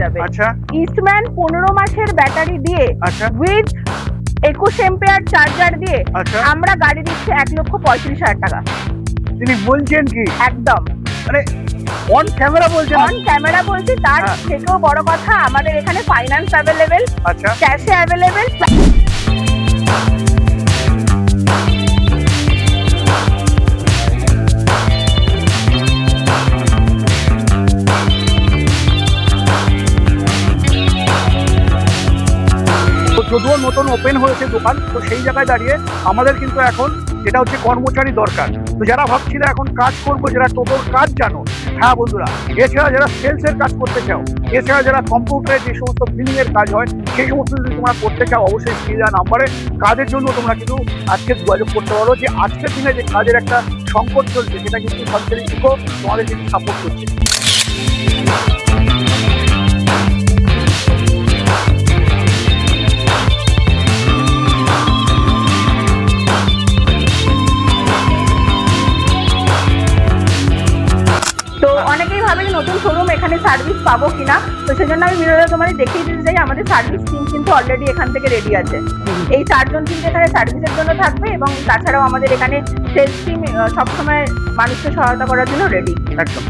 যাবে। আচ্ছা, ইস্টম্যান 15 মাসের ব্যাটারি দিয়ে আচ্ছা, উইথ 21 এম্পিয়ার চার্জার দিয়ে আচ্ছা। আমরা গাড়ি দিচ্ছি 1,35,000 টাকা। তিনি বলছেন কি একদম মানে অন ক্যামেরা বলছেন? অন ক্যামেরা বলছি, তার হ্যাঁ। থেকেও বড় কথা আমাদের এখানে ফাইন্যান্স অ্যাভেলেবেল, আচ্ছা, ক্যাশে অ্যাভেলেবেল। যদিও নতুন ওপেন হয়েছে দোকান, তো সেই জায়গায় দাঁড়িয়ে আমাদের কিন্তু এখন যেটা হচ্ছে কর্মচারী দরকার। তো যারা ভাবছিল এখন কাজ করবো, যারা টোটোর কাজ জানো, হ্যাঁ বন্ধুরা, এছাড়া যারা সেলসের কাজ করতে চাও, এছাড়া যারা কম্পিউটারে যে সমস্ত বিলিং এর কাজ হয় সেই সমস্ত যদি তোমরা করতে চাও, অবশ্যই স্ক্রিনে দেওয়া নাম্বারে কাজের জন্য তোমরা কিন্তু আজকে যোগাযোগ করতে পারো। যে আজকের দিনে যে কাজের একটা সংকট চলছে সেটা কিন্তু সঞ্চারী ইকো তোমাদের কিন্তু সাপোর্ট করছে। তো অনেকেই ভাবে যে নতুন শোরুম এখানে সার্ভিস পাবো কিনা, তো সেজন্য আমি ভিডিওটা তোমাদের দেখিয়ে দিতে চাই। আমাদের সার্ভিস টিম কিন্তু অলরেডি এখান থেকে রেডি আছে। এই 4 জন কিন্তু এখানে সার্ভিসের জন্য থাকবে, এবং তাছাড়াও আমাদের এখানে সেলস টিম সবসময় মানুষকে সহায়তা করার জন্য রেডি। একদম।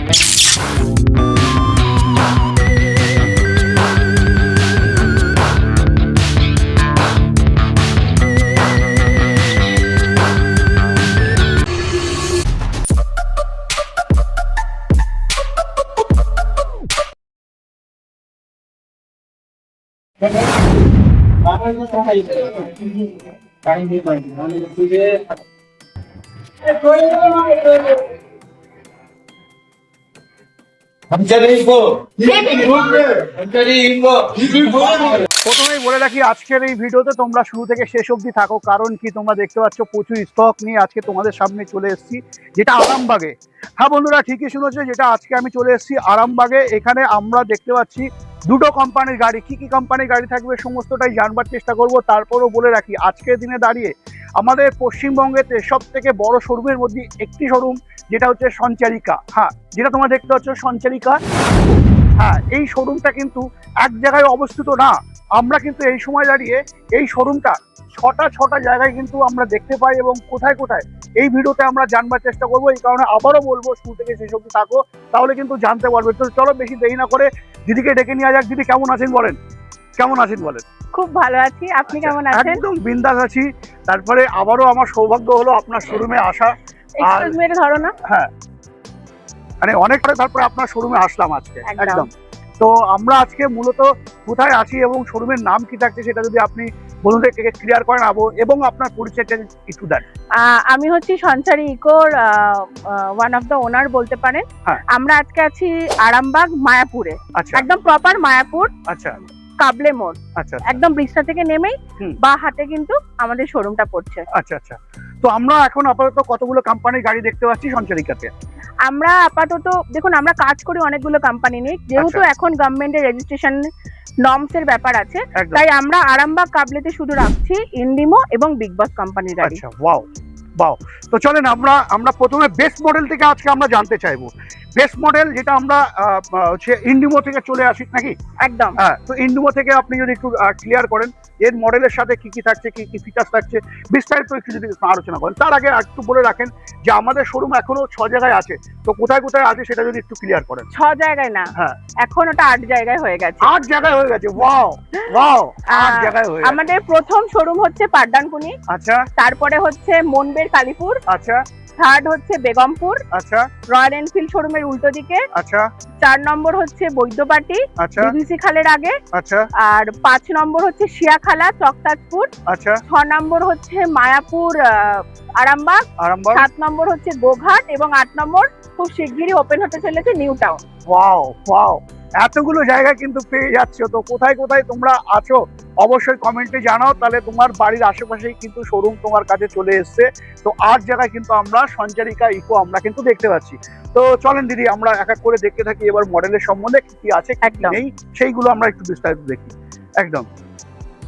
প্রথমেই বলে রাখি, আজকের এই ভিডিওতে তোমরা শুরু থেকে শেষ অবধি থাকো, কারণ কি তোমরা দেখতে পাচ্ছ প্রচুর স্টক নিয়ে আজকে তোমাদের সামনে চলে এসেছি, যেটা আরামবাগে। হ্যাঁ বন্ধুরা, ঠিকই শুনেছো, যেটা আজকে আমি চলে এসেছি আরামবাগে। এখানে আমরা দেখতে পাচ্ছি দুটো কোম্পানির গাড়ি। কি কি কোম্পানির গাড়ি থাকবে সমস্তটাই জানবার চেষ্টা করব। তারপরও বলে রাখি, আজকের দিনে দাঁড়িয়ে আমাদের পশ্চিমবঙ্গেতে সব থেকে বড় শোরুমের মধ্যে একটি শোরুম, যেটা হচ্ছে সঞ্চারিকা। হ্যাঁ, যেটা তোমরা দেখতে পাচ্ছ সঞ্চারিকা। হ্যাঁ, এই শোরুমটা কিন্তু এক জায়গায় অবস্থিত না। আমরা কিন্তু এই সময় দাঁড়িয়ে এই শোরুমটা ছটা জায়গায় কিন্তু আমরা দেখতে পাই, এবং কোথায় কোথায় এই ভিডিওতে আমরা জানবার চেষ্টা করবো। এই কারণে আবারও বলবো, শুরু থেকে শেষ অবধি থাকো, তাহলে কিন্তু জানতে পারবে। তো চলো বেশি দেরি না করে দিদিকে ডেকে নিয়ে যাক। দিদি কেমন আছেন বলেন? কেমন আছেন বলেন? খুব ভালো আছি, আপনি কেমন আছেন? একদম বিন্দাস আছি। তারপরে আবারও আমার সৌভাগ্য হলো আপনার শোরুমে আসা। আর ধরো না, হ্যাঁ, মানে অনেক পরে তারপরে আপনার শোরুমে আসলাম আজকে। একদম। একদম। তো আমরা আজকে মূলত কোথায় আছি এবং শোরুমের নাম কি থাকছে সেটা যদি আপনি বন্ধুদেরকে ক্লিয়ার করেন এবং আপনার পরিচয়টা একটু দেন। আমি হচ্ছি সঞ্চারী ইকোর ওয়ান অফ দ্য ওনার বলতে পারেন। হ্যাঁ। আমরা আজকে আছি আরামবাগ মায়াপুরে। আচ্ছা, একদম প্রপার মায়াপুর, আচ্ছা, কাবলে মোড়। আচ্ছা, একদম ব্রিজটা থেকে নেমেই বা হাতে কিন্তু আমাদের শোরুমটা পড়ছে। আচ্ছা, আচ্ছা। তো আমরা এখন আপাতত কতগুলো কোম্পানির গাড়ি দেখতে পাচ্ছি সঞ্চারিকাতে? আমরা আপাতত দেখুন, আমরা কাজ করি অনেকগুলো কোম্পানি নিয়ে, যেহেতু এখন গভর্নমেন্টের রেজিস্ট্রেশন নর্মস এর ব্যাপার আছে, তাই আমরা আরামবাগ কাবলেতে শুধু রাখছি ইন্ডিমো এবং বিগ বস কোম্পানির গাড়ি। আচ্ছা, ওয়াও ওয়াও। তো চলেন আমরা প্রথমে বেস্ট মডেল থেকে আজকে আমরা জানতে চাইবো। বেস্ট মডেল যেটা আমরা হচ্ছে ইন্ডিমো থেকে চলে আসি নাকি? একদম। হ্যাঁ, তো ইন্ডিমো থেকে আপনি যদি একটু ক্লিয়ার করেন এর মডেলের সাথে কি কি থাকছে, কি কি ফিচার্স থাকছে, বিস্তারিত একটু যদি আলোচনা করেন। তার আগে একটু বলে রাখেন যে আমাদের শোরুম এখনো 6 জায়গায় আছে, তো কোথায় কোথায় আছে সেটা যদি একটু ক্লিয়ার করেন। 6 জায়গায় না, হ্যাঁ, এখন ওটা 8 জায়গায় হয়ে গেছে। 8 জায়গায় হয়ে গেছে। ওয়াও ওয়াও, 8 জায়গায় হয়ে গেছে। আমাদের প্রথম শোরুম হচ্ছে পাড্ডানকুনি। আচ্ছা, তারপরে হচ্ছে মনবের কালীপুর। আচ্ছা, থার্ড হচ্ছে বেগমপুর। আচ্ছা, রয়্যাল এনফিল্ড শোরুমের উল্টো দিকে। আচ্ছা, 4 নম্বর হচ্ছে বৈদ্যবাটি, আচ্ছা, বিবিসি খালের আগে। আচ্ছা, আর 5 নম্বর হচ্ছে শিয়াখালা চকতাজপুর। আচ্ছা, 6 নম্বর হচ্ছে মায়াপুর আরামবাগ। 7 নম্বর হচ্ছে গোঘাট, এবং 8 নম্বর খুব শিগগিরই ওপেন হতে চলেছে নিউ টাউন। ওয়াও ওয়াও, এতগুলো জায়গা কিন্তু পেয়ে যাচ্ছ। তো কোথায় কোথায় তোমরা আছো অবশ্যই কমেন্টে জানাও, তাহলে তোমার বাড়ির আশেপাশেই কিন্তু শোরুম তোমার কাছে চলে এসছে। তো 8 জায়গায় কিন্তু আমরা সঞ্চারিকা ইকো আমরা কিন্তু দেখতে পাচ্ছি। তো চলেন দিদি, আমরা এক এক করে দেখতে থাকি এবার মডেলের সম্বন্ধে কি কি আছে কি নেই সেইগুলো আমরা একটু বিস্তারিত দেখি। একদম।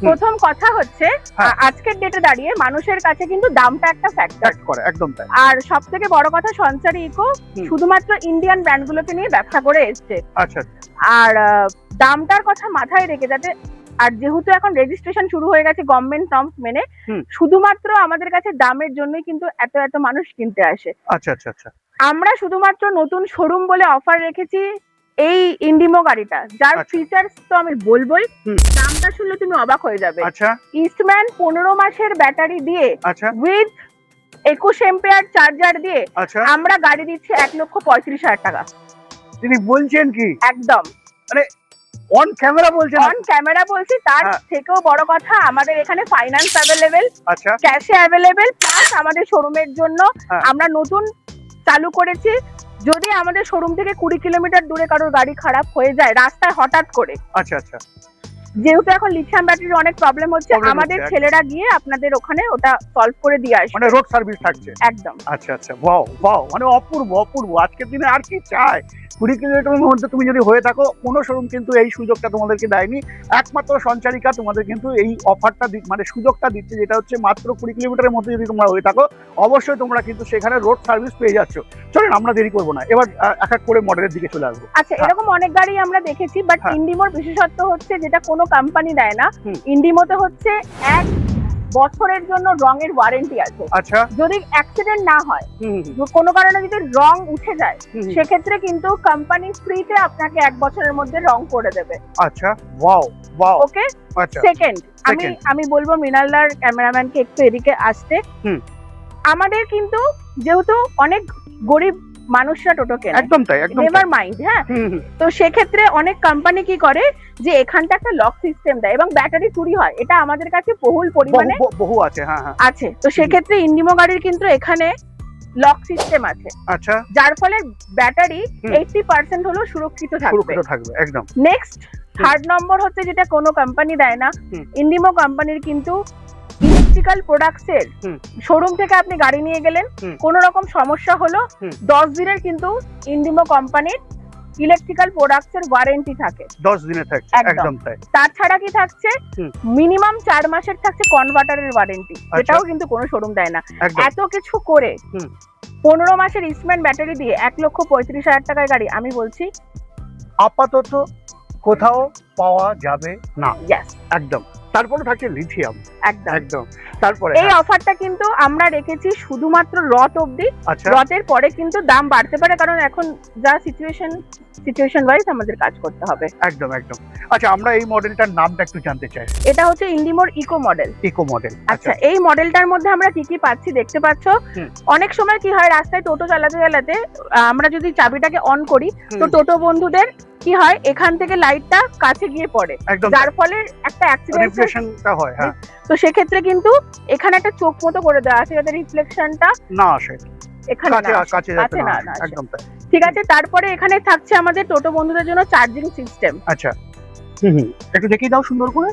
প্রথম কথা হচ্ছে হ্যাঁ। আজকের ডেটে দাঁড়িয়ে মানুষের কাছে কিন্তু দামটা একটা ফ্যাক্টর Fact করে একদম তাই। আর সব থেকে বড় কথা সঞ্চারী ইকো হুম। শুধুমাত্র ইন্ডিয়ান ব্র্যান্ডগুলোকে নিয়ে ব্যবসা করে এসছে আচ্ছা আর দামটার কথা মাথায় রেখে যাতে আর যেহেতু এখন রেজিস্ট্রেশন শুরু হয়ে গেছে গভর্নমেন্ট নর্মস মেনে হুম। শুধুমাত্র আমাদের কাছে দামের জন্যই কিন্তু এত এত মানুষ কিনতে আসে আচ্ছা আচ্ছা আচ্ছা আমরা শুধুমাত্র নতুন শোরুম বলে অফার রেখেছি এই ইন্ডিমো গাড়িটা যার আচ্ছা। ফিচার্স তো আমি বলবোই হুম। দামটা শুনলে তুমি অবাক হয়ে যাবে আচ্ছা ইস্টম্যান 15 মাসের ব্যাটারি দিয়ে আচ্ছা উইথ 21 এম্পিয়ার চার্জার দিয়ে আচ্ছা আমরা গাড়ি দিচ্ছি 1,35,000 টাকা তিনি বলছেন কি একদম অন ক্যামেরা বলছেন? অন ক্যামেরা বলছি তার হ্যাঁ। থেকেও বড় কথা আমাদের এখানে ফাইন্যান্স অ্যাভেলেবেল আচ্ছা ক্যাশে অ্যাভেলেবেল প্লাস আমাদের শোরুমের জন্য হ্যাঁ। আমরা নতুন চালু করেছি যদি আমাদের শোরুম থেকে 20 কিলোমিটার দূরে কারোর গাড়ি খারাপ হয়ে যায় রাস্তায় হঠাৎ করে আচ্ছা আচ্ছা যেহেতু এখন লিথিয়াম ব্যাটারির অনেক প্রবলেম হচ্ছে Problem আমাদের হচ্ছে, ছেলেরা গিয়ে আপনাদের ওখানে ওটা সলভ করে দিয়ে আসবে মানে রোড সার্ভিস থাকছে। একদম আচ্ছা আচ্ছা ওয়াও ওয়াও মানে অপূর্ব অপূর্ব আজকের দিনে আর কি চাই 20 কিলোমিটারের মধ্যে তুমি যদি হয়ে থাকো কোনো শোরুম কিন্তু এই সুযোগটা তোমাদেরকে দেয়নি একমাত্র সঞ্চারিকা তোমাদের কিন্তু এই অফারটা মানে সুযোগটা দিচ্ছে যেটা হচ্ছে মাত্র 20 কিলোমিটারের মধ্যে যদি তোমরা হয়ে থাকো অবশ্যই তোমরা কিন্তু সেখানে রোড সার্ভিস পেয়ে যাচ্ছ। চলেন আমরা দেরি করবো না এবার এক এক করে মডেলের দিকে চলে আসবো। আচ্ছা হ্যাঁ। এরকম অনেক গাড়ি আমরা দেখেছি বাট হ্যাঁ। ইন্ডিমোর বিশেষত্ব হচ্ছে যেটা কোনো কোম্পানি দেয় না হুম। ইন্ডিমোতে হচ্ছে 1 বছরের জন্য রঙের ওয়ারেন্টি আছে আচ্ছা যদি অ্যাক্সিডেন্ট না হয় হুম হুম, কোনো কারণে যদি রং উঠে যায় হুম, হুম। সেক্ষেত্রে কিন্তু কোম্পানি ফ্রিতে আপনাকে 1 বছরের মধ্যে রং করে দেবে আচ্ছা ওয়াও ওয়াও ওকে আচ্ছা সেকেন্ড আমি বলবো মৃণালদার ক্যামেরাম্যানকে একটু এদিকে আসতে হুম। আমাদের কিন্তু যেহেতু অনেক গরিব মানুষরা টোটো কেনে একদম তাই একদম নেভার মাইন্ড হ্যাঁ হুম হুম তো সেক্ষেত্রে অনেক কোম্পানি কি করে যে এখানটা একটা লক সিস্টেম দেয় এবং ব্যাটারি চুরি হয় এটা আমাদের কাছে বহুল পরিমাণে বহু আছে হ্যাঁ হ্যাঁ আছে তো সেক্ষেত্রে ইন্ডিমো গাড়ির কিন্তু এখানে লক সিস্টেম আছে আচ্ছা যার ফলে ব্যাটারি হুম। 80% হলো সুরক্ষিত থাকবে সুরক্ষিত থাকবে একদম নেক্সট থার্ড নম্বর হচ্ছে যেটা কোনো কোম্পানি দেয় না হুম। ইন্ডিমো কোম্পানির কিন্তু ইলেকট্রিক্যাল প্রোডাক্টস এর হুম। শোরুম থেকে আপনি গাড়ি নিয়ে গেলেন হুম। কোনো রকম সমস্যা হলো হুম। 10 দিনের কিন্তু ইন্ডিমো কোম্পানির ইলেকট্রিক্যাল প্রোডাক্টস এর ওয়ারেন্টি থাকে 10 দিনে থাকছে একদম। একদম তাই তাছাড়া কি থাকছে হুম। মিনিমাম 4 মাসের থাকছে কনভার্টারের ওয়ারেন্টি আচ্ছা। যেটাও কিন্তু কোনো শোরুম দেয় না একদম এত কিছু করে হুম। 15 মাসের ইস্টম্যান ব্যাটারি দিয়ে 1,35,000 টাকায় গাড়ি আমি বলছি আপাতত কোথাও পাওয়া যাবে না ইয়েস একদম তারপরে থাকছে লিথিয়াম একদম একদম তারপরে এই অফারটা কিন্তু আমরা রেখেছি শুধুমাত্র রথ অবধি আচ্ছা রথের পরে কিন্তু দাম বাড়তে পারে কারণ এখন যা সিচুয়েশন ওয়াইজ আমাদের কাজ করতে হবে একদম একদম আচ্ছা আমরা এই মডেলটার নামটা একটু জানতে চাই এটা হচ্ছে ইন্ডিমোর ইকো মডেল ইকো মডেল আচ্ছা এই মডেলটার মধ্যে আমরা কি কি পাচ্ছি দেখতে পাচ্ছ হুম। অনেক সময় কি হয় রাস্তায় টোটো চালাতে চালাতে আমরা যদি চাবিটাকে অন করি তো হুম। টোটো বন্ধুদের কি হয় এখান থেকে লাইটটা কাছে গিয়ে পড়ে একদম যার ফলে একটা অ্যাক্সিডেন্ট রিফ্লেকশনটা হয় হ্যাঁ তো সেক্ষেত্রে কিন্তু এখানে একটা চোখ মতো করে দেওয়া আছে যাতে রিফ্লেকশনটা না আসে এখানে কাছে না আসে, কাছে যাতে কাছে না না আসে, না আসে। একদম তাই ঠিক আছে তারপরে এখানে থাকছে আমাদের টোটো বন্ধুদের জন্য চার্জিং সিস্টেম আচ্ছা হুম হুম একটু দেখিয়ে দাও সুন্দর করে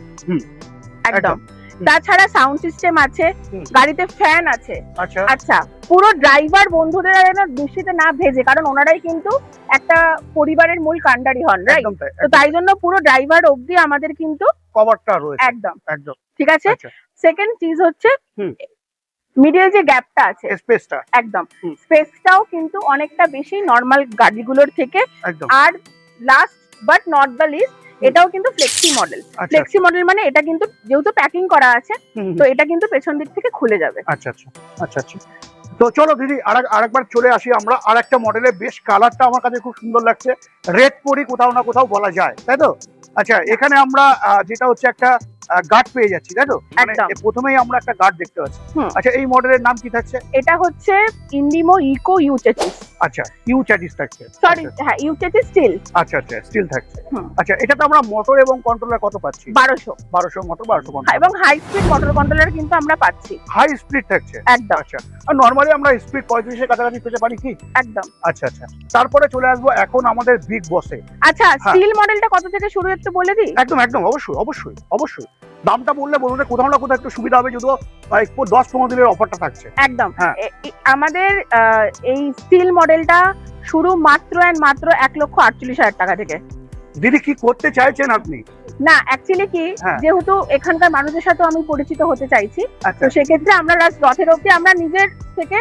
একদম হুম। তাছাড়া সাউন্ড সিস্টেম আছে হুম। গাড়িতে ফ্যান আছে আচ্ছা আচ্ছা পুরো ড্রাইভার বন্ধুদের যেন বৃষ্টিতে না ভেজে কারণ ওনারাই কিন্তু একটা পরিবারের মূল কাণ্ডারি হন রাইট একদম তাই তো তাই জন্য পুরো ড্রাইভার অবধি আমাদের কিন্তু কভারটা রয়েছে একদম একদম ঠিক আছে আচ্ছা সেকেন্ড চিজ হচ্ছে হুম। মিডিল যে গ্যাপটা আছে স্পেসটা একদম হুম। স্পেসটাও কিন্তু অনেকটা বেশি নর্মাল গাড়িগুলোর থেকে একদম আর last but not the least এটাও কিন্তু ফ্লেক্সি মডেল আচ্ছা ফ্লেক্সি মডেল মানে এটা কিন্তু যেহেতু প্যাকিং করা আছে হুম, তো এটা কিন্তু পেছন দিক থেকে খুলে যাবে আচ্ছা আচ্ছা আচ্ছা আচ্ছা তো চলো দিদি আরেকবার চলে আসি আমরা আরেকটা মডেলে বেশ কালারটা আমার কাছে খুব সুন্দর লাগছে রেড পরি কোথাও না কোথাও বলা যায় তাই তো আচ্ছা এখানে আমরা যেটা হচ্ছে একটা গার্ড পেয়ে যাচ্ছি তাই তো মানে একদম। প্রথমেই আমরা একটা গার্ড দেখতে পাচ্ছি হুম। আচ্ছা এই মডেলের নাম কি থাকছে এটা হচ্ছে ইন্ডিমো ইকো ইউচেচিস আচ্ছা ইউ চ্যাটিস থাকছে সরি হ্যাঁ ইউচেচিস স্টিল আচ্ছা আচ্ছা স্টিল থাকছে হুম। আচ্ছা এটাতে আমরা মোটর এবং কন্ট্রোলার কত পাচ্ছি 1200 1200 মোটর 1200 কন্ট্রোলার এবং হাই স্পিড মোটর কন্ট্রোলার কিন্তু আমরা পাচ্ছি হাই স্পিড থাকছে একদম আচ্ছা আর নরমালি আমরা স্পিড 35 এর কাছাকাছি পেতে পারি কি একদম আচ্ছা আচ্ছা তারপরে চলে আসবো এখন আমাদের বিগ বসে আচ্ছা স্টিল মডেলটা কত থেকে শুরু একটু বলে দিই একদম একদম অবশ্যই অবশ্যই অবশ্যই দামটা বললে বলতে কোথাও না কোথাও একটু সুবিধা হবে যদিও 10-15 দিনের অফারটা থাকছে একদম হ্যাঁ। আমাদের এই স্টিল মডেলটা শুরু মাত্র 1,48,000 টাকা থেকে দিদি কি করতে চাইছেন আপনি? না অ্যাকচুয়ালি কি, হ্যাঁ। যেহেতু এখানকার মানুষের সাথে আমি পরিচিত হতে চাইছি, আচ্ছা তো সেক্ষেত্রে আমরা লাস্ট রথের অবধি আমরা নিজের থেকে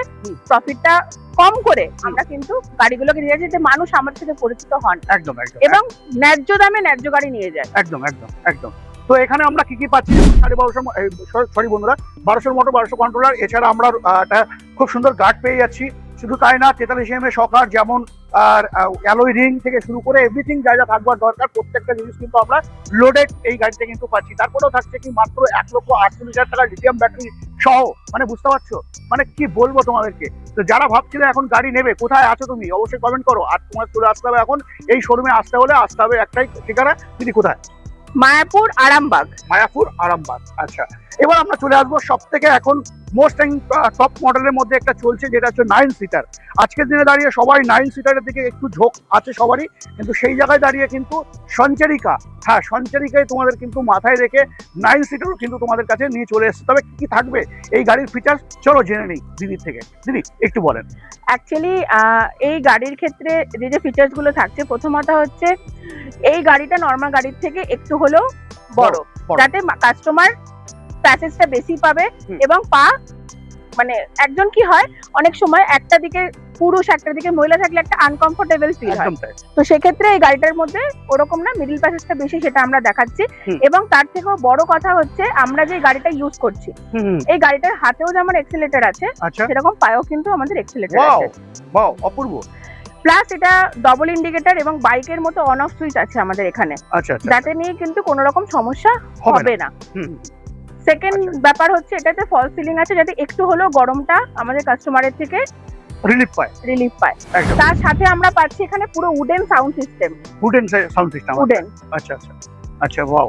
প্রফিটটা কম করে আমরা কিন্তু গাড়িগুলোকে নিয়ে যাচ্ছি, যাতে মানুষ আমাদের সাথে পরিচিত হন একদম একদম এবং ন্যায্য দামে ন্যায্য গাড়ি নিয়ে যায়। একদম একদম একদম। তো এখানে আমরা কি কি পাচ্ছি? 1250, সরি বন্ধুরা, 1200 মোটর, 1200 কন্ট্রোলার, এছাড়া আমরা একটা খুব সুন্দর গার্ড পেয়ে যাচ্ছি। শুধু তাই না, 43 mm শকার, যেমন আর অ্যালয় রিং থেকে শুরু করে এভরিথিং যা যা থাকবার দরকার প্রত্যেকটা জিনিস কিন্তু আমরা লোডেড এই গাড়িতে কিন্তু পাচ্ছি। তারপরেও থাকছে কি মাত্র 1,48,000 টাকা লিথিয়াম ব্যাটারি সহ, মানে বুঝতে পারছো, মানে কি বলবো তোমাদেরকে। তো যারা ভাবছিলে এখন গাড়ি নেবে, কোথায় আছো তুমি অবশ্যই কমেন্ট করো। আর তোমার চলে আসতে হবে এখন এই শোরুমে, আসতে হলে আসতে হবে একটাই ঠিকানা। দিদি কোথায়? মায়াপুর আরামবাগ। মায়াপুর আরামবাগ। আচ্ছা, এবার আমরা চলে আসবো সব থেকে এখন মোস্ট টপ মডেলের মধ্যে একটা চলছে, যেটা হচ্ছে 9 সিটার। আজকের দিনে দাঁড়িয়ে সবাই 9 সিটারের দিকে একটু ঝোঁক আছে সবারই, কিন্তু সেই জায়গায় দাঁড়িয়ে কিন্তু সঞ্চারিকা, হ্যাঁ সঞ্চারিকায় তোমাদের কিন্তু মাথায় রেখে 9 সিটারও কিন্তু তোমাদের কাছে নিয়ে চলে এসছে। তবে কি থাকবে এই গাড়ির ফিচার্স, চলো জেনে নেই দিদির থেকে। দিদি একটু বলেন। অ্যাকচুয়ালি এই গাড়ির ক্ষেত্রে যে ফিচার্স গুলো থাকছে, প্রথমত হচ্ছে এই গাড়িটা নর্মাল গাড়ির থেকে একটু হলেও বড়, যাতে কাস্টমার প্যাসেজটা বেশি পাবে এবং মানে একজন কি হয়, অনেক সময় একটা দিকে পুরুষ একটা দিকে মহিলা থাকলে একটা আনকমফোর্টেবল ফিল হয়। তো সেক্ষেত্রে এই গাড়িটার মধ্যে ওরকম না, মিডল প্যাসেজটা বেশি, সেটা আমরা দেখাচ্ছি। এবং তার থেকেও বড় কথা হচ্ছে, আমরা যে গাড়িটা ইউজ করছি, এই গাড়িটার হাতেও যেমন এক্সিলারেটর আছে, সেরকম পায়েও কিন্তু আমাদের এক্সিলারেটর আছে। ওয়াও, অপূর্ব। প্লাস এটা ডবল ইন্ডিকেটর এবং বাইকের মতো অন অফ সুইচ আছে আমাদের এখানে, যাতে নিয়ে কিন্তু কোনো রকম সমস্যা হবে না। সেকেন্ড ব্যাপার হচ্ছে, এটাতে ফল সিলিং আছে, যাতে একটু হলেও গরমটা আমাদের কাস্টমারের থেকে রিলিফ পায়। তার সাথে আমরা পাচ্ছি এখানে পুরো উডেন সাউন্ড সিস্টেম। উডেন। আচ্ছা আচ্ছা আচ্ছা, ওয়াও,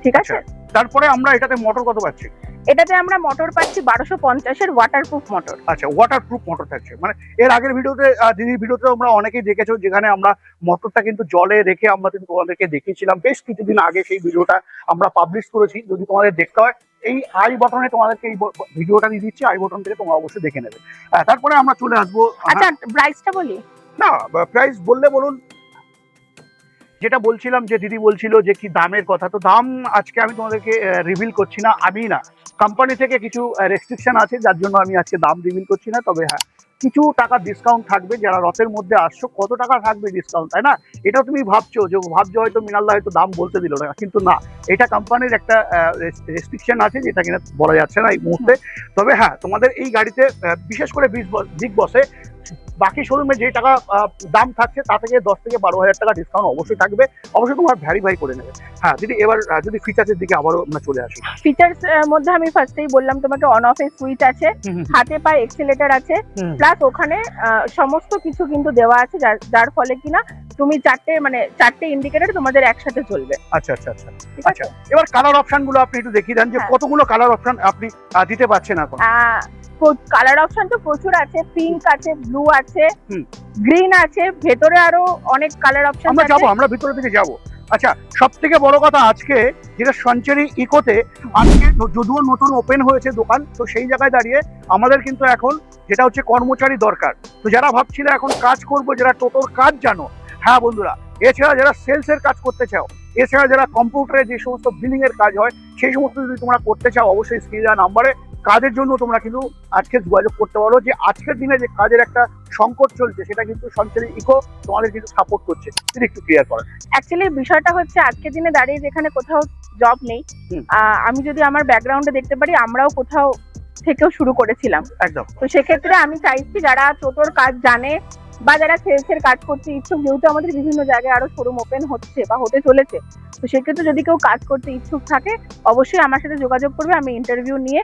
ঠিক আছে। তারপরে আমরা এটাতে মোটর কত পাচ্ছি? এটাতে আমরা মোটর পাচ্ছি 1250 এর ওয়াটারপ্রুফ মোটর। আচ্ছা, ওয়াটারপ্রুফ মোটর থাকছে। মানে এর আগের ভিডিওতে, দিদির ভিডিওতে আমরা অনেকেই দেখেছো, যেখানে আমরা মোটরটা কিন্তু জলে রেখে আমরা কিন্তু তোমাদেরকে দেখিয়েছিলাম বেশ কিছুদিন আগে। সেই ভিডিওটা আমরা পাবলিশ করেছি, যদি তোমাদের দেখতে হয় এই আই বাটনে তোমাদেরকে এই ভিডিওটা দিয়ে দিচ্ছি, আই বাটন থেকে তোমরা অবশ্যই দেখে নেবে। তারপরে আমরা চলে আসবো। আচ্ছা, প্রাইসটা বলি না, প্রাইস বললে বলুন। যেটা বলছিলাম, যে দিদি বলছিল যে কি দামের কথা, তো দাম আজকে আমি তোমাদেরকে রিভিল করছি না, আমি না, কোম্পানি থেকে কিছু রেস্ট্রিকশন আছে, যার জন্য আমি আজকে দাম রিভিল করছি না। তবে হ্যাঁ, কিছু টাকা ডিসকাউন্ট থাকবে। যারা রথের মধ্যে আসছো, কত টাকা থাকবে ডিসকাউন্ট, তাই না? এটাও তুমি ভাবছো হয়তো মিনাল্লা হয়তো দাম বলতে দিল না, কিন্তু না, এটা কোম্পানির একটা রেস্ট্রিকশন আছে, যেটা কিনা বলা যাচ্ছে না এই মুহূর্তে। তবে হ্যাঁ, তোমাদের এই গাড়িতে বিশেষ করে বিগ বসে বাকি শোরুমে যে টাকা দাম থাকছে, তা থেকে 10 থেকে 12,000 টাকা ডিসকাউন্ট অবশ্যই থাকবে। অবশ্যই তোমার ভ্যারিফাই করে নেবে। হ্যাঁ দিদি, এবার যদি ফিচার্সের দিকে আবারও আমরা চলে আসি। ফিচার্স মধ্যে আমি ফার্স্টেই বললাম তোমাকে, অন অফ এর সুইচ আছে, হাতে পায়ে এক্সিলারেটর আছে, প্লাস ওখানে সমস্ত কিছু কিন্তু দেওয়া আছে, যার ফলে কিনা তুমি চারটে ইন্ডিকেটর তোমাদের একসাথে চলবে। আচ্ছা আচ্ছা আচ্ছা আচ্ছা। এবার কালার অপশন গুলো আপনি একটু দেখিয়ে দেন, যে কতগুলো কালার অপশন আপনি দিতে পারছেন এখন। কালার অপশন তো প্রচুর আছে, পিঙ্ক আছে, ব্লু আছে, গ্রিন আছে, ভেতরে আরো অনেক কালার অপশন আছে। আমরা ভিতরের দিকে যাবো। আচ্ছা, সব থেকে বড় কথা, আজকে যেটা সঞ্চারি ইকোতে আজকে যদিও নতুন ওপেন হয়েছে দোকান, তো সেই জায়গায় দাঁড়িয়ে আমাদের কিন্তু এখন যেটা হচ্ছে কর্মচারী দরকার। তো যারা ভাবছিল এখন কাজ করবো, যারা টোটোর কাজ জানো, হ্যাঁ বন্ধুরা, এছাড়া যারা সেলস এর কাজ করতে চাও, এছাড়া যারা কম্পিউটারে যে সমস্ত বিলিং এর কাজ হয়, সেই সমস্ত যদি তোমরা করতে চাও, অবশ্যই স্ক্রিনে দেওয়া নাম্বারে কাজের জন্য তোমরা কিন্তু আজকে যোগাযোগ করতে পারো। যে আজকের দিনে যে কাজের একটা সংকট চলছে, সেটা কিন্তু সঞ্চারি ইকো তোমাদের কিন্তু সাপোর্ট করছে। যদি একটু ক্লিয়ার করো। অ্যাকচুয়ালি বিষয়টা হচ্ছে, আজকের দিনে দাঁড়িয়ে যেখানে কোথাও জব নেই, আমি যদি আমার ব্যাকগ্রাউন্ডে দেখতে পারি, আমরাও কোথাও থেকেও শুরু করেছিলাম। একদম। তো সেক্ষেত্রে আমি চাইছি, যারা টোটোর কাজ জানে বা যারা সেলস এর কাজ করতে ইচ্ছুক, যেহেতু আমাদের বিভিন্ন জায়গায় আরো শোরুম ওপেন হচ্ছে বা হতে চলেছে, তো সেক্ষেত্রে যদি কেউ কাজ করতে ইচ্ছুক থাকে, অবশ্যই আমার সাথে যোগাযোগ করবে। আমি ইন্টারভিউ নিয়ে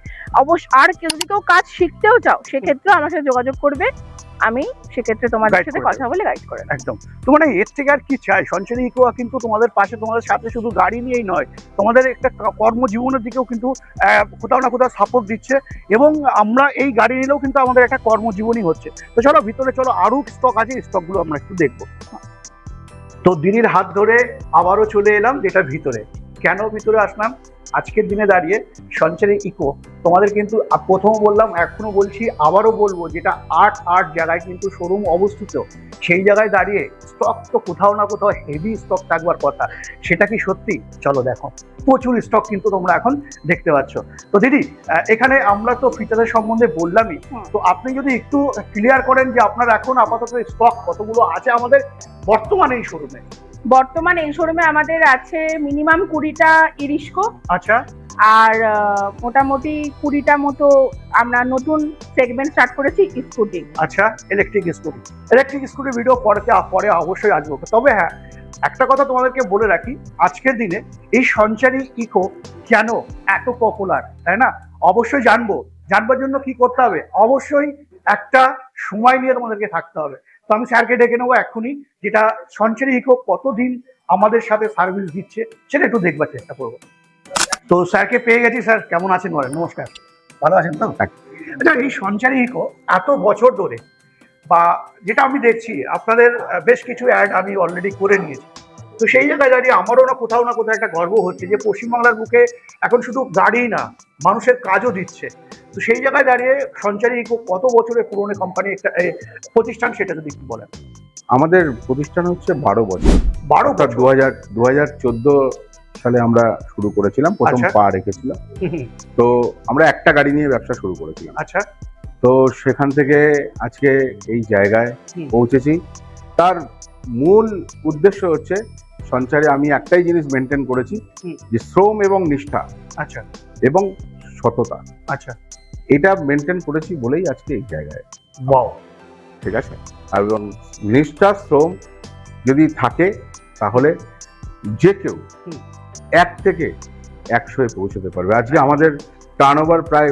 আর যদি কেউ কাজ শিখতেও চাও, সেক্ষেত্রেও আমার সাথে যোগাযোগ করবে। আমি সেক্ষেত্রে তোমাদের সাথে কথা বলে গাইড করে। একদম। তো মানে এর থেকে আর কি চাই? সঞ্চারি ইকো কিন্তু তোমাদের পাশে, তোমাদের সাথে শুধু গাড়ি নিয়েই নয়, তোমাদের একটা কর্মজীবনের দিকেও কিন্তু কোথাও না কোথাও সাপোর্ট দিচ্ছে। এবং আমরা এই গাড়ি নিলেও কিন্তু আমাদের একটা কর্মজীবনই হচ্ছে। তো চলো ভিতরে চলো, আরো স্টক আছে, স্টকগুলো আমরা একটু দেখবো। তো দিদির হাত ধরে আবারও চলে এলাম যেটা ভিতরে। কেন ভিতরে আসলাম আজকের দিনে দাঁড়িয়ে সঞ্চারী ইকো তোমাদের কিন্তু প্রথম বললাম, এখনো বলছি, আবারও বলবো, যেটা আট জায়গায় কিন্তু শোরুম অবস্থিত, সেই জায়গায় দাঁড়িয়ে স্টক তো কোথাও না কোথাও হেভি স্টক থাকবার কথা। সেটা কি সত্যি? চলো দেখো, প্রচুর স্টক কিন্তু তোমরা এখন দেখতে পাচ্ছ। তো দিদি, এখানে আমরা তো ফিচারের সম্বন্ধে বললামই, তো আপনি যদি একটু ক্লিয়ার করেন যে আপনার এখন আপাতত স্টক কতগুলো আছে আমাদের বর্তমানে এই শোরুমে। বর্তমান এই শোরুমে আমাদের আছে মিনিমাম 20টা ইরিস্কো, আচ্ছা আর মোটামুটি 20টা মতো আমরা নতুন সেগমেন্ট স্টার্ট করেছি স্কুটি। আচ্ছা, ইলেকট্রিক স্কুটি ভিডিও পরে অবশ্যই আসবো। তবে হ্যাঁ, একটা কথা তোমাদেরকে বলে রাখি, আজকের দিনে এই সঞ্চারী ইকো কেন এত পপুলার, তাই না? অবশ্যই জানবার জন্য কি করতে হবে, অবশ্যই একটা সময় নিয়ে তোমাদেরকে থাকতে হবে। তো আমি স্যারকে ডেকে নেবো এক্ষুনি, যেটা সঞ্চারী ইকো কতদিন আমাদের সাথে সার্ভিস দিচ্ছে সেটা একটু দেখবার চেষ্টা করবো। তো স্যারকে পেয়ে গেছি। স্যার কেমন আছেন বলেন? নমস্কার, ভালো আছেন তো? আচ্ছা, এই সঞ্চারী ইকো এত বছর ধরে, বা যেটা আমি দেখছি আপনাদের বেশ কিছু অ্যাড আমি অলরেডি করে নিয়েছি, তো সেই জায়গায় দাঁড়িয়ে আমারও না কোথাও একটা গর্ব হচ্ছে যে পশ্চিমবাংলার বুকে এখন শুধু গাড়ি না, মানুষের কাজও দিচ্ছে। তো সেই জায়গায় দাঁড়িয়ে সঞ্চারী ইকো কত বছরের পুরনো কোম্পানি, একটা প্রতিষ্ঠান, সেটা যদি একটু বলেন। আমাদের প্রতিষ্ঠান হচ্ছে 12 বছর। 12 বছর। 2014 সালে আমরা শুরু করেছিলাম, প্রথম আচ্ছা। পা রেখেছিলাম। তো আমরা একটা গাড়ি নিয়ে ব্যবসা শুরু করেছিলাম। আচ্ছা। তো সেখান থেকে আজকে এই জায়গায় পৌঁছেছি। তার মূল উদ্দেশ্য হচ্ছে, সঞ্চারে আমি একটাই জিনিস মেনটেন করেছি, যে শ্রম এবং নিষ্ঠা, আচ্ছা, এবং সততা, আচ্ছা, এটা মেনটেন করেছি বলেই আজকে এই জায়গায়। ওয়াও, ঠিক আছে। এবং নিষ্ঠা শ্রম যদি থাকে তাহলে যে কেউ 1 থেকে 100-এ পৌঁছতে পারবে। আজকে আমাদের টার্নওভার প্রায়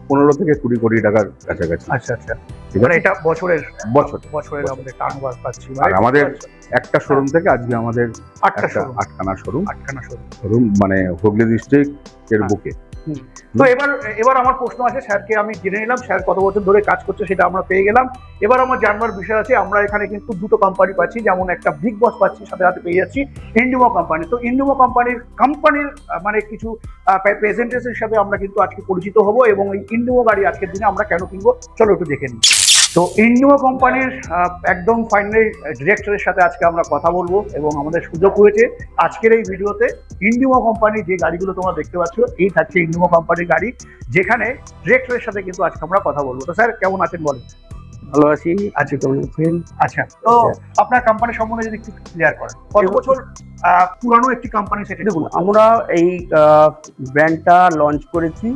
15 থেকে 20 কোটি টাকার কাছাকাছি। আচ্ছা, আচ্ছা, ঠিক মানে আছে, এটা বছরের বছর। আমাদের টার্নওভার পাচ্ছি। আর আমাদের একটা শোরুম থেকে আজকে আমাদের 8খানা শোরুম, শোরুম, মানে হুগলি ডিস্ট্রিক্ট এর বুকে। তো এবার আমার প্রশ্ন আছে, স্যারকে আমি জেনে নিলাম স্যার কত বছর ধরে কাজ করছে, সেটা আমরা পেয়ে গেলাম। এবার আমার জানবার বিষয় আছে, আমরা এখানে কিন্তু দুটো কোম্পানি পাচ্ছি, যেমন একটা বিগ বস পাচ্ছি, সাথে সাথে পেয়ে যাচ্ছি ইন্ডিগো কোম্পানি। তো ইন্ডিগো কোম্পানির মানে কিছু প্রেজেন্টেশন হিসাবে আমরা কিন্তু আজকে পরিচিত হব, এবং এই ইন্ডিগো গাড়ি আজকের দিনে আমরা কেন কিনবো চলো একটু দেখে নিই। তো ইন্ডিগো কোম্পানির একদম ফাইনালি ডিরেক্টরের সাথে আজকে আমরা কথা বলবো, এবং আমাদের সুযোগ হয়েছে আজকের এই ভিডিওতে ইন্ডিগো কোম্পানির যে গাড়িগুলো তোমরা দেখতে পাচ্ছ, এই থাকছে ইন্ডিগো কোম্পানির গাড়ি, যেখানে ডিরেক্টরের সাথে কিন্তু আজকে আমরা কথা বলবো। তো স্যার কেমন আছেন বলেন? ভালো আছি। আজকে কেমন আছেন? আচ্ছা, তো আপনার কোম্পানি সম্বন্ধে যদি একটু ক্লিয়ার করেন, কত বছর পুরানো একটি কোম্পানি সেটা? দেখুন, আমরা এই ব্র্যান্ডটা লঞ্চ করেছি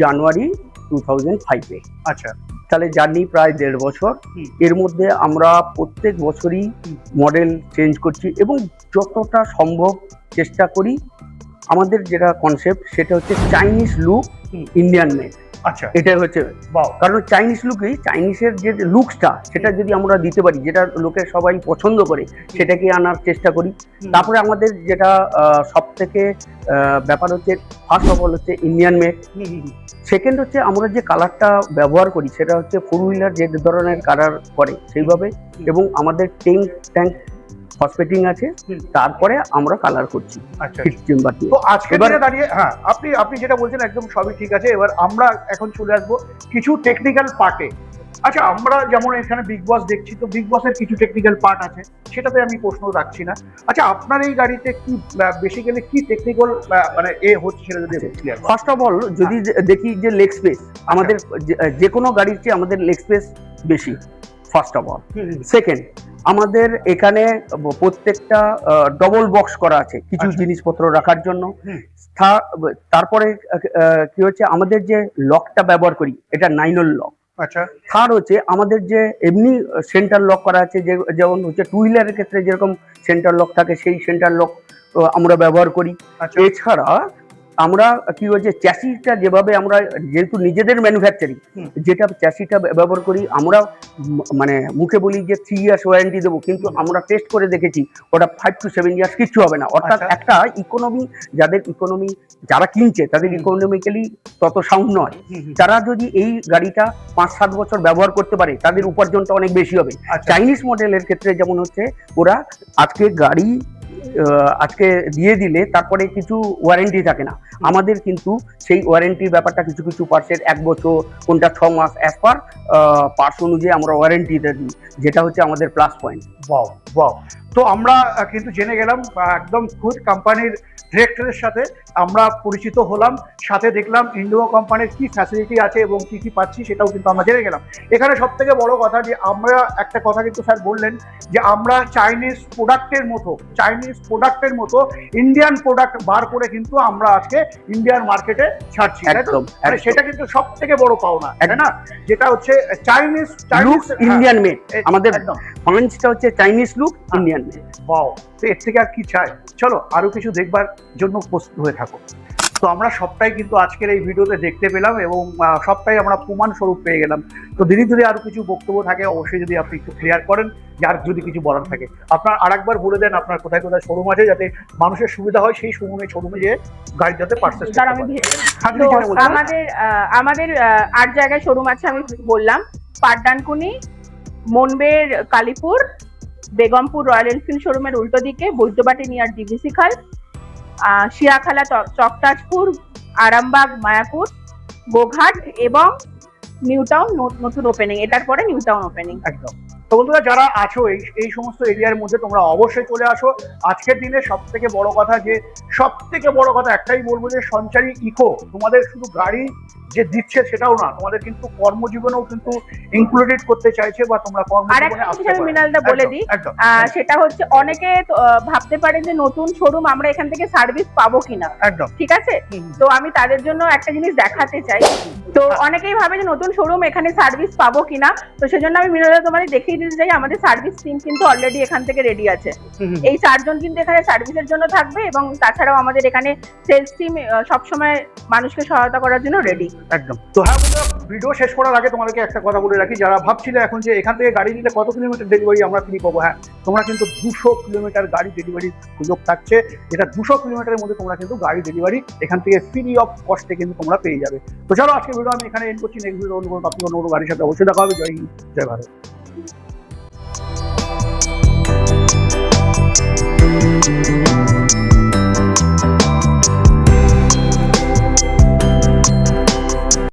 জানুয়ারি 2005-এ। আচ্ছা, তাহলে জার্নি প্রায় 1.5 বছর। এর মধ্যে আমরা প্রত্যেক বছরই মডেল চেঞ্জ করছি, এবং যতটা সম্ভব চেষ্টা করি, আমাদের যেটা কনসেপ্ট সেটা হচ্ছে চাইনিজ লুক ইন্ডিয়ান মেড। আচ্ছা, এটাই হচ্ছে, কারণ চাইনিজ লুকেই, চাইনিজের যে লুকসটা সেটা যদি আমরা দিতে পারি, যেটা লোকের সবাই পছন্দ করে, সেটাকে আনার চেষ্টা করি। তারপরে আমাদের যেটা সব থেকে ব্যাপার হচ্ছে, ফার্স্ট অফ অল হচ্ছে ইন্ডিয়ান মেড। সেকেন্ড হচ্ছে আমরা যে কালারটা ব্যবহার করি সেটা হচ্ছে 4 হুইলার যে ধরনের কালার করে সেইভাবে, এবং আমাদের ট্যাঙ্ক হসপিটিং আছে, তারপরে আমরা কালার করছি। আচ্ছা, চেম্বার দিয়ে। তো আজকে দাঁড়িয়ে, হ্যাঁ, আপনি যেটা বলছেন একদম সবই ঠিক আছে। এবার আমরা এখন চলে আসবো কিছু টেকনিক্যাল পার্টে। আচ্ছা, আমরা যেমন এখানে বিগ বস দেখছি, তো বিগ বসের কিছু টেকনিক্যাল পার্ট আছে, সেটাতে আমি প্রশ্ন রাখছি না। আচ্ছা, আপনার এই গাড়িতে কি বেসিক্যালি কি টেকনিক্যাল মানে হচ্ছে সেটা যদি ক্লিয়ার। ফার্স্ট অফ অল যদি দেখি যে লেগ স্পেস, আমাদের যে কোনো গাড়ির চেয়ে আমাদের লেগ স্পেস বেশি, ফার্স্ট অফ অল। সেকেন্ড, আমাদের এখানে প্রত্যেকটা ডবল বক্স করা আছে কিছু জিনিসপত্র রাখার জন্য। তারপরে কি হচ্ছে, আমাদের যে লকটা ব্যবহার করি এটা 9 লক। আচ্ছা, থার্ড হচ্ছে আমাদের যে এমনি সেন্টার লক করা আছে, যেমন হচ্ছে 2 হুইলারের ক্ষেত্রে যেরকম সেন্টার লক থাকে, সেই সেন্টার লক আমরা ব্যবহার করি। এছাড়া আমরা কি হচ্ছে, চ্যাসিটা যেভাবে আমরা, যেহেতু নিজেদের ম্যানুফ্যাকচারিং, যেটা চ্যাসিটা ব্যবহার করি আমরা, মানে মুখে বলি যে 3 ইয়ার্স ওয়ারেন্টি দেবো, কিন্তু আমরা টেস্ট করে দেখেছি ওটা 5 to 7 ইয়ার্স কিচ্ছু হবে না। অর্থাৎ একটা ইকোনমি, যারা কিনছে তাদের ইকোনমিক্যালি তত সাউন্ড নয়। তারা যদি এই গাড়িটা 5-7 বছর ব্যবহার করতে পারে, তাদের উপার্জনটা অনেক বেশি হবে। চাইনিজ মডেলের ক্ষেত্রে যেমন হচ্ছে, ওরা আজকে গাড়ি আজকে দিয়ে দিলে তারপরে কিছু ওয়ারেন্টি থাকে না। আমাদের কিন্তু সেই ওয়ারেন্টির ব্যাপারটা কিছু কিছু পার্সের 1 বছর, কোনটা 6 মাস, অ্যাজ পার পার্স অনুযায়ী আমরা ওয়ারেন্টিটা দিই, যেটা হচ্ছে আমাদের প্লাস পয়েন্ট। Wow wow. তো আমরা কিন্তু জেনে গেলাম একদম খুদ কোম্পানির ডিরেক্টরের সাথে আমরা পরিচিত হলাম, সাথে দেখলাম ইন্ডিগো কোম্পানির কি ফ্যাসিলিটি আছে এবং কি কি পাচ্ছি সেটাও কিন্তু আমরা জেনে গেলাম। এখানে সব থেকে বড় কথা যে আমরা একটা কথা কিন্তু স্যার বললেন যে আমরা চাইনিজ প্রোডাক্টের মতো ইন্ডিয়ান প্রোডাক্ট বার করে কিন্তু আমরা আজকে ইন্ডিয়ান মার্কেটে ছাড়ছি, তাই তো? একদম, মানে সেটা কিন্তু সব থেকে বড় পাওনা, তাই না? যেটা হচ্ছে চাইনিজ ইন্ডিয়ান মেড, আমাদের একদম পাঞ্চটা হচ্ছে Chinese look, Indian made. Wow. তো এর থেকে আর কি চাই? চলো আরো কিছু দেখবার জন্য প্রস্তুত হয়ে থাকো। তো আমরা সবটাই কিন্তু আজকের এই ভিডিওতে দেখতে পেলাম এবং সবটাই আমরা প্রমাণ স্বরূপ পেয়ে গেলাম। তো দিদি যদি আরো কিছু বক্তব্য থাকে অবশ্যই যদি আপনি একটু ক্লিয়ার করেন, আর যদি কিছু বলার থাকে আপনার আরেকবার বলে দেন আপনার কোথায় কোথায় শোরুম আছে, যাতে মানুষের সুবিধা হয় সেই শোরুমে যে গাড়ি যাতে পারচেজ স্যার আমি আমাদের 8 জায়গায় শোরুম আছে, আমি বললাম পাটডানকুনি, মনবের কালীপুর, বেগমপুর রয়্যাল এনফিল্ড শোরুমের উল্টো দিকে, বৈদ্যবাটি নিয়ার ডিভিসি খাল, শিয়াখালা চকতাজপুর, আরামবাগ মায়াপুর, গোঘাট এবং নিউ টাউন নতুন ওপেনিং, এটার পরে নিউ টাউন ওপেনিং। একদম। তো বন্ধুরা যারা আছো এই সমস্ত এরিয়ার মধ্যে তোমরা অবশ্যই চলে আসো। আজকের দিনে সব থেকে বড় কথা একটাই বলবো যে সঞ্চারী ইকো তোমাদের শুধু গাড়ি যে দিচ্ছে সেটাও না, তোমাদের কিন্তু কর্মজীবনেও কিন্তু ইনক্লুডেড করতে চাইছে বা তোমরা কর্মজীবনে আসতে পারো। মিনালদা বলে দিই, সেটা হচ্ছে অনেকে ভাবতে পারে যে নতুন শোরুম আমরা এখান থেকে সার্ভিস পাবো কিনা, একদম ঠিক আছে? তো আমি তাদের জন্য একটা জিনিস দেখাতে চাই। তো অনেকেই ভাবে যে নতুন শোরুম এখানে সার্ভিস পাবো কিনা, তো সেজন্য আমি মিনালদা তোমাদের দেখিয়ে দিতে চাই আমাদের সার্ভিস টিম কিন্তু অলরেডি এখান থেকে রেডি আছে। এই 4 জন কিন্তু এখানে সার্ভিসের জন্য থাকবে এবং তাছাড়াও আমাদের এখানে সেলস টিম সবসময় মানুষকে সহায়তা করার জন্য রেডি। একদম। তো হ্যাঁ বন্ধুরা, ভিডিও শেষ করার আগে তোমাদেরকে একটা কথা বলে রাখি, যারা ভাবছিলে এখন যে এখান থেকে গাড়ি নিলে কত কিলোমিটার ডেলিভারি আমরা ফ্রি পাবো, হ্যাঁ তোমরা কিন্তু 200 কিলোমিটার গাড়ি ডেলিভারি সুযোগ থাকছে। এটা 200 কিলোমিটারের মধ্যে তোমরা কিন্তু গাড়ি ডেলিভারি এখান থেকে ফ্রি অফ কস্টে কিন্তু তোমরা পেয়ে যাবে। তো চলো আজকে ভিডিও আমি এখানে এন্ড করছি। নেক্সট ভিডিও অন্য কোনো গাড়ির সাথে অবশ্যই দেখা হবে। জয় হিন্দ, জয় ভারত।